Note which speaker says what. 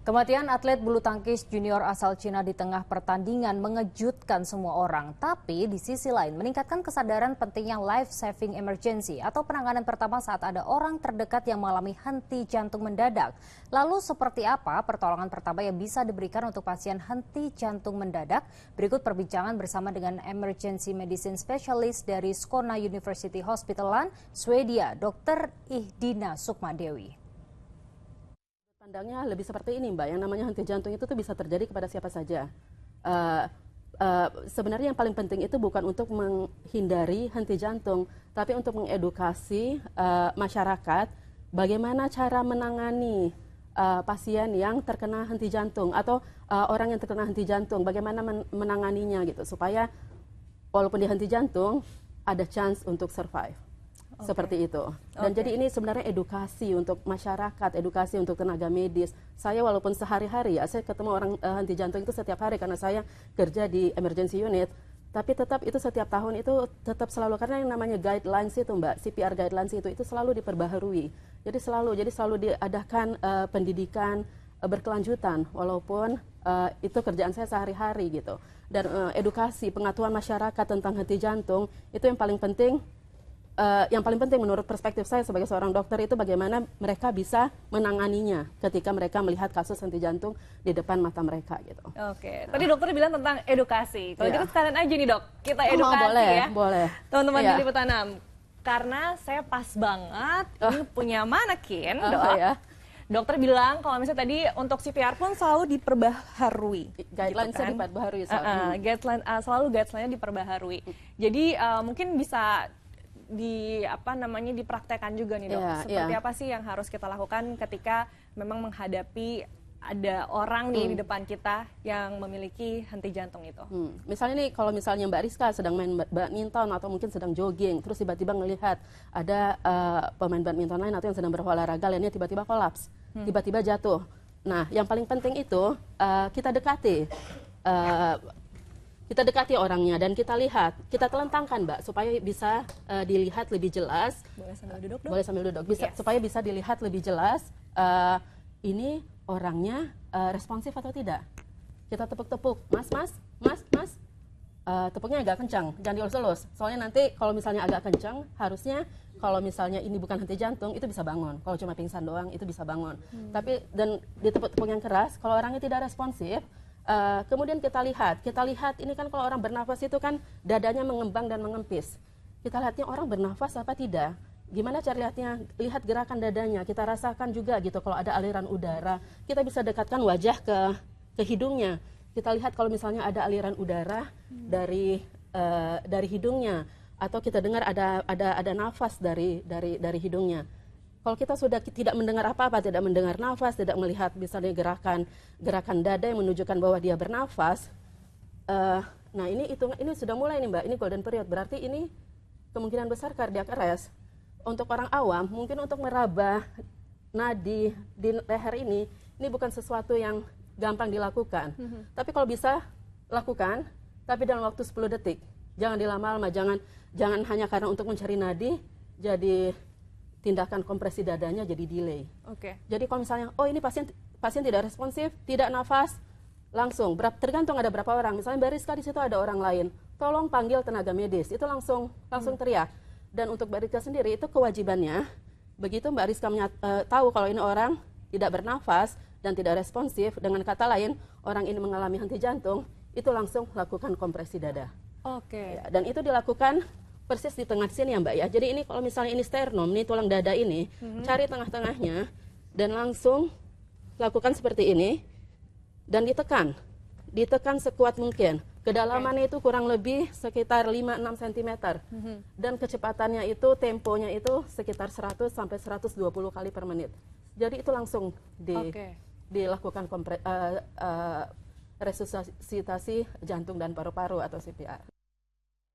Speaker 1: Kematian atlet bulu tangkis junior asal Cina di tengah pertandingan mengejutkan semua orang. Tapi di sisi lain meningkatkan kesadaran pentingnya life saving emergency atau penanganan pertama saat ada orang terdekat yang mengalami henti jantung mendadak. Lalu seperti apa pertolongan pertama yang bisa diberikan untuk pasien henti jantung mendadak? Berikut perbincangan bersama dengan emergency medicine specialist dari Skåne University Hospitalan, Swedia, Dr. Ihdina Sukmadewi.
Speaker 2: Pandangnya lebih seperti ini, Mbak. Yang namanya henti jantung itu tuh bisa terjadi kepada siapa saja. Sebenarnya yang paling penting itu bukan untuk menghindari henti jantung, tapi untuk mengedukasi masyarakat bagaimana cara menangani pasien yang terkena henti jantung atau orang yang terkena henti jantung, bagaimana menanganinya gitu supaya walaupun dia henti jantung ada chance untuk survive. Seperti itu. Dan jadi ini sebenarnya edukasi untuk masyarakat, edukasi untuk tenaga medis. Saya walaupun sehari-hari ya, saya ketemu orang henti jantung itu setiap hari karena saya kerja di emergency unit. Tapi tetap itu setiap tahun itu tetap selalu, karena yang namanya guidelines itu Mbak, CPR guidelines itu selalu diperbaharui. Jadi selalu diadakan pendidikan berkelanjutan walaupun itu kerjaan saya sehari-hari gitu. Dan edukasi, pengetahuan masyarakat tentang henti jantung itu yang paling penting. Yang paling penting menurut perspektif saya sebagai seorang dokter itu bagaimana mereka bisa menanganinya ketika mereka melihat kasus henti jantung di depan mata mereka gitu.
Speaker 3: Oke, tadi dokter bilang tentang edukasi. Kalau gitu sekalian aja nih dok, kita edukasi
Speaker 2: boleh,
Speaker 3: ya.
Speaker 2: Boleh.
Speaker 3: Teman-teman di Liput Tanam. Karena saya pas banget ini punya manekin dok. Dokter bilang kalau misalnya tadi untuk CPR pun selalu diperbaharui.
Speaker 2: Guidelines-nya diperbaharui selalu.
Speaker 3: Selalu guidelines-nya diperbaharui. Jadi mungkin bisa dipraktekkan juga nih dok. Seperti apa sih yang harus kita lakukan ketika memang menghadapi ada orang nih di depan kita yang memiliki henti jantung itu.
Speaker 2: Misalnya nih kalau misalnya Mbak Rizka sedang main badminton atau mungkin sedang jogging, terus tiba-tiba ngelihat ada pemain badminton lain atau yang sedang berolahraga lainnya tiba-tiba kolaps, tiba-tiba jatuh. Nah, yang paling penting itu kita dekati. Kita dekati orangnya dan kita lihat, kita telentangkan Mbak supaya bisa dilihat lebih jelas.
Speaker 3: Boleh sambil duduk dong?
Speaker 2: Boleh sambil duduk, supaya bisa dilihat lebih jelas ini orangnya responsif atau tidak. Kita tepuk-tepuk, mas. Tepuknya agak kencang, jangan dielus-elus. Soalnya nanti kalau misalnya agak kencang, harusnya kalau misalnya ini bukan henti jantung, itu bisa bangun. Kalau cuma pingsan doang, itu bisa bangun. Tapi dan ditepuk-tepuk yang keras, kalau orangnya tidak responsif, kemudian kita lihat ini kan kalau orang bernafas itu kan dadanya mengembang dan mengempis. Kita lihatnya orang bernafas apa tidak. Gimana cara lihatnya? Lihat gerakan dadanya. Kita rasakan juga gitu kalau ada aliran udara. Kita bisa dekatkan wajah ke hidungnya. Kita lihat kalau misalnya ada aliran udara dari hidungnya atau kita dengar ada nafas dari hidungnya. Kalau kita sudah tidak mendengar apa-apa, tidak mendengar nafas, tidak melihat misalnya gerakan dada yang menunjukkan bahwa dia bernafas, nah ini sudah mulai nih Mbak, ini golden period, berarti ini kemungkinan besar cardiac arrest. Untuk orang awam, mungkin untuk meraba nadi di leher ini bukan sesuatu yang gampang dilakukan. Tapi kalau bisa lakukan, tapi dalam waktu 10 detik. Jangan dilama-lama, jangan hanya karena untuk mencari nadi, jadi tindakan kompresi dadanya jadi delay. Jadi kalau misalnya, ini pasien tidak responsif, tidak nafas, langsung. Tergantung ada berapa orang. Misalnya Mbak Rizka di situ ada orang lain, tolong panggil tenaga medis. Itu langsung teriak. Dan untuk Mbak Rizka sendiri itu kewajibannya, begitu Mbak Rizka tahu kalau ini orang tidak bernafas dan tidak responsif, dengan kata lain orang ini mengalami henti jantung, itu langsung lakukan kompresi dada. Dan itu dilakukan persis di tengah sini ya Mbak ya. Jadi ini kalau misalnya ini sternum, ini tulang dada ini, cari tengah-tengahnya dan langsung lakukan seperti ini dan ditekan sekuat mungkin. Kedalamannya itu kurang lebih sekitar 5-6 cm dan kecepatannya itu, temponya itu sekitar 100 sampai 120 kali per menit. Jadi itu langsung dilakukan resusitasi jantung dan paru-paru atau CPR.